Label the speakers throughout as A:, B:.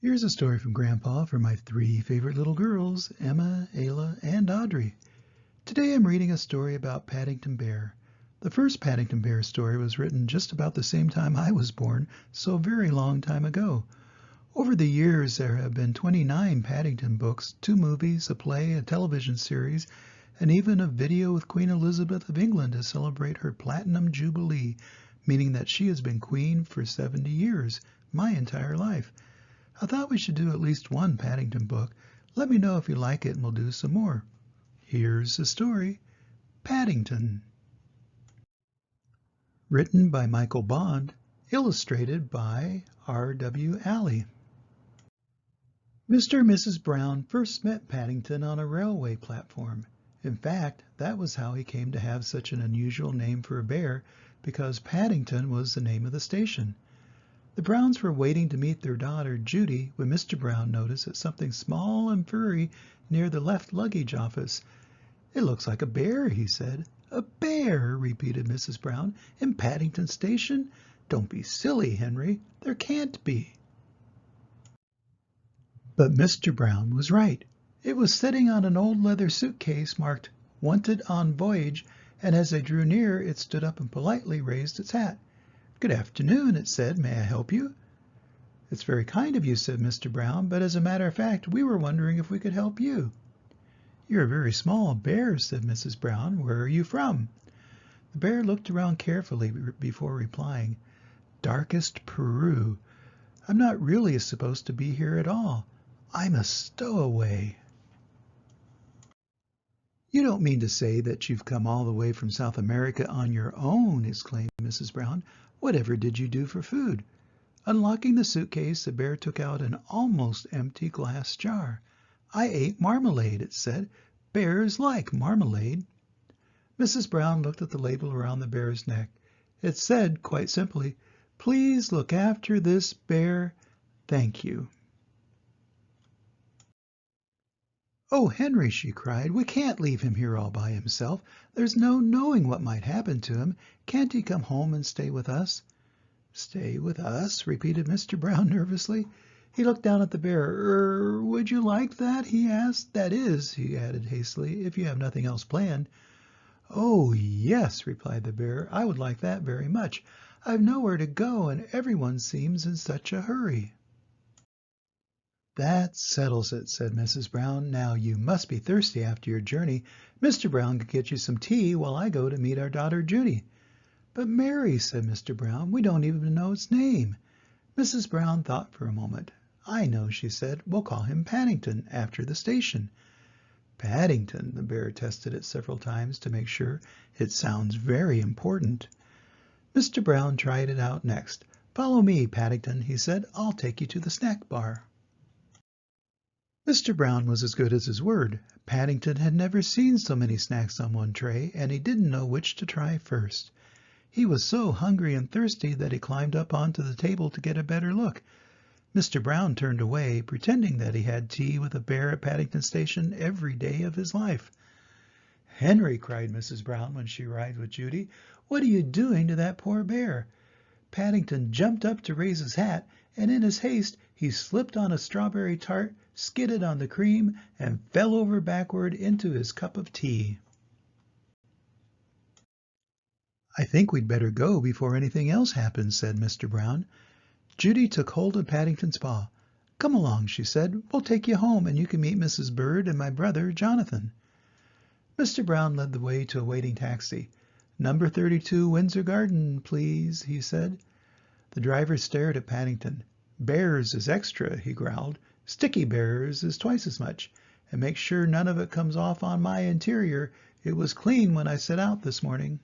A: Here's a story from Grandpa for my three favorite little girls, Emma, Ayla, and Audrey. Today I'm reading a story about Paddington Bear. The first Paddington Bear story was written just about the same time I was born, so a very long time ago. Over the years, there have been 29 Paddington books, 2 movies, a play, a television series, and even a video with Queen Elizabeth of England to celebrate her Platinum Jubilee, meaning that she has been queen for 70 years, my entire life. I thought we should do at least one Paddington book. Let me know if you like it and we'll do some more. Here's the story, Paddington. Written by Michael Bond, illustrated by R.W. Alley. Mr. and Mrs. Brown first met Paddington on a railway platform. In fact, that was how he came to have such an unusual name for a bear, because Paddington was the name of the station. The Browns were waiting to meet their daughter, Judy, when Mr. Brown noticed that something small and furry near the left luggage office. "It looks like a bear," he said. "A bear," repeated Mrs. Brown, "in Paddington Station? Don't be silly, Henry. There can't be." But Mr. Brown was right. It was sitting on an old leather suitcase marked "Wanted on Voyage," and as they drew near it stood up and politely raised its hat. "Good afternoon," it said. "May I help you?" "It's very kind of you," said Mr. Brown, "but as a matter of fact, we were wondering if we could help you." "You're a very small bear," said Mrs. Brown. "Where are you from?" The bear looked around carefully before replying. "Darkest Peru. I'm not really supposed to be here at all. I'm a stowaway." "You don't mean to say that you've come all the way from South America on your own!" exclaimed Mrs. Brown. "Whatever did you do for food?" Unlocking the suitcase, the bear took out an almost empty glass jar. "I ate marmalade," it said. "Bears like marmalade." Mrs. Brown looked at the label around the bear's neck. It said, quite simply, "Please look after this bear. Thank you." "Oh, Henry," she cried, "we can't leave him here all by himself. There's no knowing what might happen to him. Can't he come home and stay with us?" "Stay with us?" repeated Mr. Brown nervously. He looked down at the bear. Would you like that?" he asked. "That is," he added hastily, "if you have nothing else planned." "Oh, yes," replied the bear. "I would like that very much. I've nowhere to go, and everyone seems in such a hurry." "That settles it," said Mrs. Brown. "Now you must be thirsty after your journey. Mr. Brown can get you some tea while I go to meet our daughter Judy." "But Mary," said Mr. Brown, "we don't even know its name." Mrs. Brown thought for a moment. "I know," she said. "We'll call him Paddington, after the station." "Paddington," the bear tested it several times to make sure. "It sounds very important." Mr. Brown tried it out next. "Follow me, Paddington," he said. "I'll take you to the snack bar." Mr. Brown was as good as his word. Paddington had never seen so many snacks on one tray, and he didn't know which to try first. He was so hungry and thirsty that he climbed up onto the table to get a better look. Mr. Brown turned away, pretending that he had tea with a bear at Paddington Station every day of his life. "Henry," cried Mrs. Brown when she arrived with Judy, "what are you doing to that poor bear?" Paddington jumped up to raise his hat, and in his haste he slipped on a strawberry tart, skidded on the cream, and fell over backward into his cup of tea. "I think we'd better go before anything else happens," said Mr. Brown. Judy took hold of Paddington's paw. "Come along," she said. "We'll take you home, and you can meet Mrs. Bird and my brother, Jonathan." Mr. Brown led the way to a waiting taxi. "Number 32 Windsor Garden, please," he said. The driver stared at Paddington. "Bears is extra," he growled. "Sticky bears is twice as much. And make sure none of it comes off on my interior. It was clean when I set out this morning."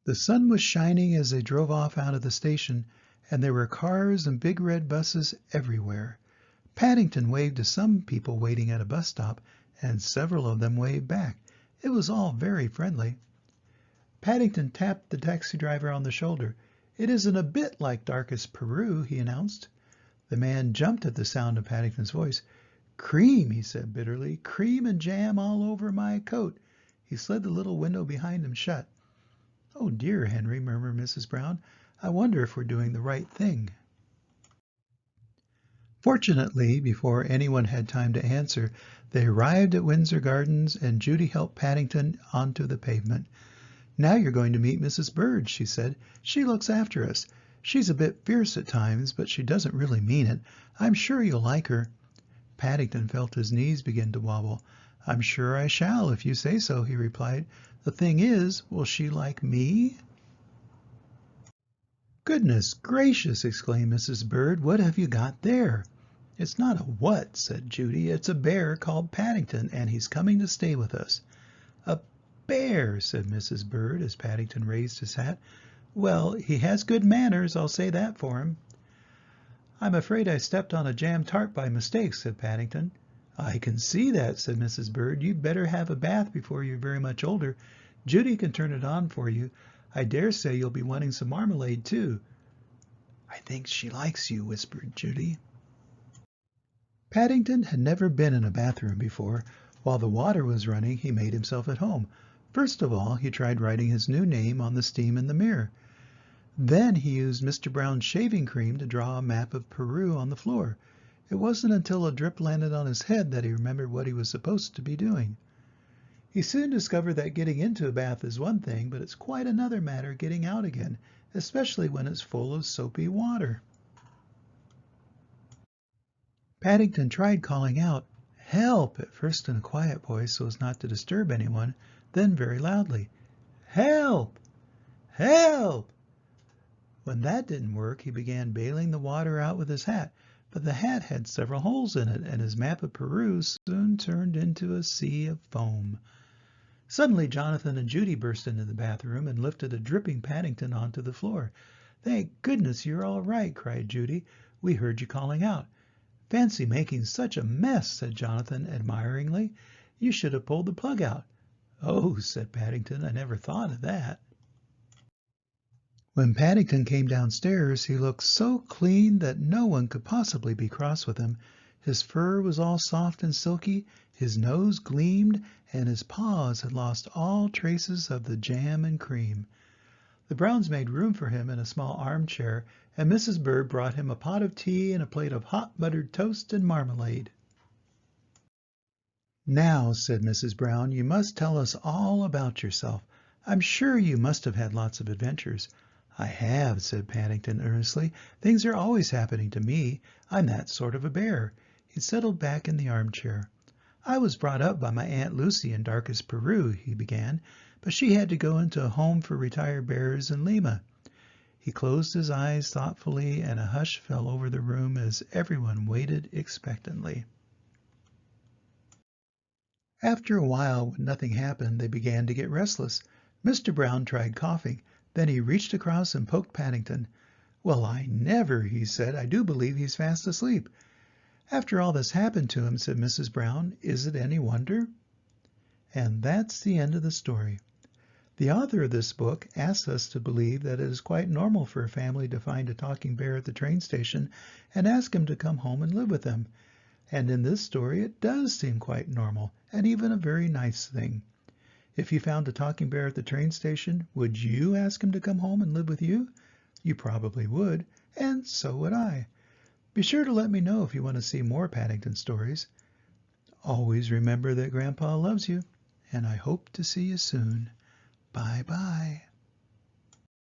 A: The sun was shining as they drove off out of the station, and there were cars and big red buses everywhere. Paddington waved to some people waiting at a bus stop, and several of them waved back. It was all very friendly. Paddington tapped the taxi driver on the shoulder. "It isn't a bit like darkest Peru," he announced. The man jumped at the sound of Paddington's voice. "Cream," he said bitterly. "Cream and jam all over my coat." He slid the little window behind him shut. "Oh dear, Henry," murmured Mrs. Brown. "I wonder if we're doing the right thing." Fortunately, before anyone had time to answer, they arrived at Windsor Gardens and Judy helped Paddington onto the pavement. "Now you're going to meet Mrs. Bird," she said. "She looks after us. She's a bit fierce at times, but she doesn't really mean it. I'm sure you'll like her." Paddington felt his knees begin to wobble. "I'm sure I shall, if you say so," he replied. "The thing is, will she like me?" "Goodness gracious!" exclaimed Mrs. Bird. "What have you got there?" "It's not a what," said Judy. "It's a bear called Paddington, and he's coming to stay with us." "A bear," said Mrs. Bird as Paddington raised his hat. "Well, he has good manners, I'll say that for him." "I'm afraid I stepped on a jam tart by mistake," said Paddington. "I can see that," said Mrs. Bird. "You'd better have a bath before you're very much older. Judy can turn it on for you. I dare say you'll be wanting some marmalade, too." "I think she likes you," whispered Judy. Paddington had never been in a bathroom before. While the water was running, he made himself at home. First of all, he tried writing his new name on the steam in the mirror. Then he used Mr. Brown's shaving cream to draw a map of Peru on the floor. It wasn't until a drip landed on his head that he remembered what he was supposed to be doing. He soon discovered that getting into a bath is one thing, but it's quite another matter getting out again, especially when it's full of soapy water. Paddington tried calling out, "Help!" at first in a quiet voice so as not to disturb anyone, then very loudly, "Help! Help!" When that didn't work, he began bailing the water out with his hat, but the hat had several holes in it, and his map of Peru soon turned into a sea of foam. Suddenly Jonathan and Judy burst into the bathroom and lifted a dripping Paddington onto the floor. "Thank goodness you're all right," cried Judy. "We heard you calling out." "Fancy making such a mess," said Jonathan admiringly. "You should have pulled the plug out." "Oh," said Paddington, "I never thought of that." When Paddington came downstairs, he looked so clean that no one could possibly be cross with him. His fur was all soft and silky, his nose gleamed, and his paws had lost all traces of the jam and cream. The Browns made room for him in a small armchair, and Mrs. Bird brought him a pot of tea and a plate of hot buttered toast and marmalade. "Now," said Mrs. Brown, "you must tell us all about yourself. I'm sure you must have had lots of adventures." "I have," said Paddington earnestly. "Things are always happening to me. I'm that sort of a bear." He settled back in the armchair. "I was brought up by my Aunt Lucy in darkest Peru," he began, "but she had to go into a home for retired bears in Lima." He closed his eyes thoughtfully, and a hush fell over the room as everyone waited expectantly. After a while, when nothing happened, they began to get restless. Mr. Brown tried coughing. Then he reached across and poked Paddington. "Well, I never," he said. "I do believe he's fast asleep." "After all that's happened to him," said Mrs. Brown, "is it any wonder?" And that's the end of the story. The author of this book asks us to believe that it is quite normal for a family to find a talking bear at the train station and ask him to come home and live with them. And in this story, it does seem quite normal, and even a very nice thing. If you found a talking bear at the train station, would you ask him to come home and live with you? You probably would, and so would I. Be sure to let me know if you want to see more Paddington stories. Always remember that Grandpa loves you, and I hope to see you soon. Bye-bye.